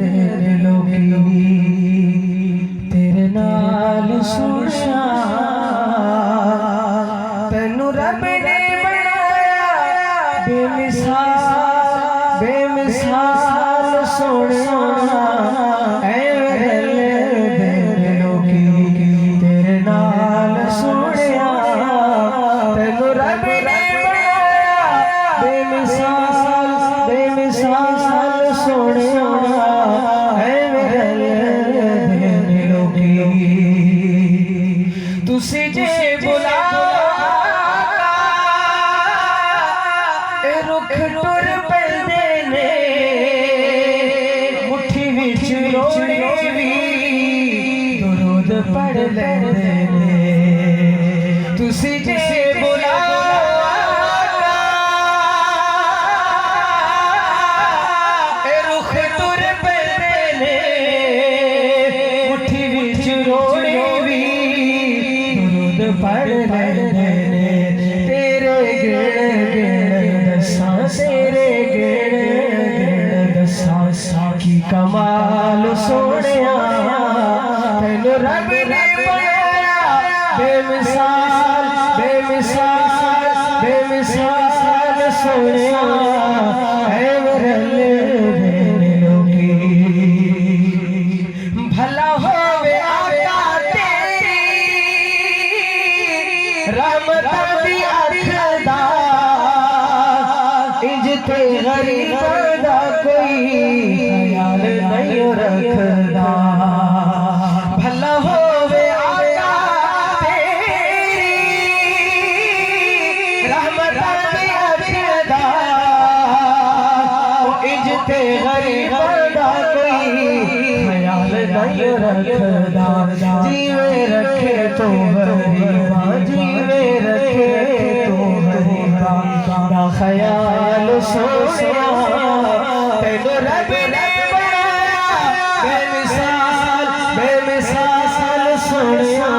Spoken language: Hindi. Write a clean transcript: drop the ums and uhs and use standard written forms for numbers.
दिन लोगी तेरे नाल सुनिया तेनू रब ने बनाया बेमिसाल बेमिसाल सोनिया दिन लोगी तेरे नाल सुनिया तेनू रब ने बनाया बेमिसाल बेमिसाल सोनिया तुसी जे बुला रुख टुर पैंदे ने मुट्ठी विच रोने भी दुरूद पढ़ लैंदे ने तुसी जे बुला रुख टुर पैंदे ने मुट्ठी विच रोने भी पढ़ लेने तेरे गिण गिण दसा तेरे गिण गिण दसा की कमाल सोनिया तेनू रब ने बनाया बेमिसाल बेमिसाल बेमिसाल सोनिया है वरले देने लोगी भला होवे आका रहमत दी अखदा इजते गरीब दा कोई ख्याल नहीं रखदा भला होवे आका तेरी रहमत दी अखदा इजते गरीब दा कोई ख्याल नहीं रखदा जीवे रखे तो गरीबा जीवे रखे तो गरीबा दा ख्याल सोनिया तेनू रब ने बनाया बेमिसाल बेमिसाल सोनिया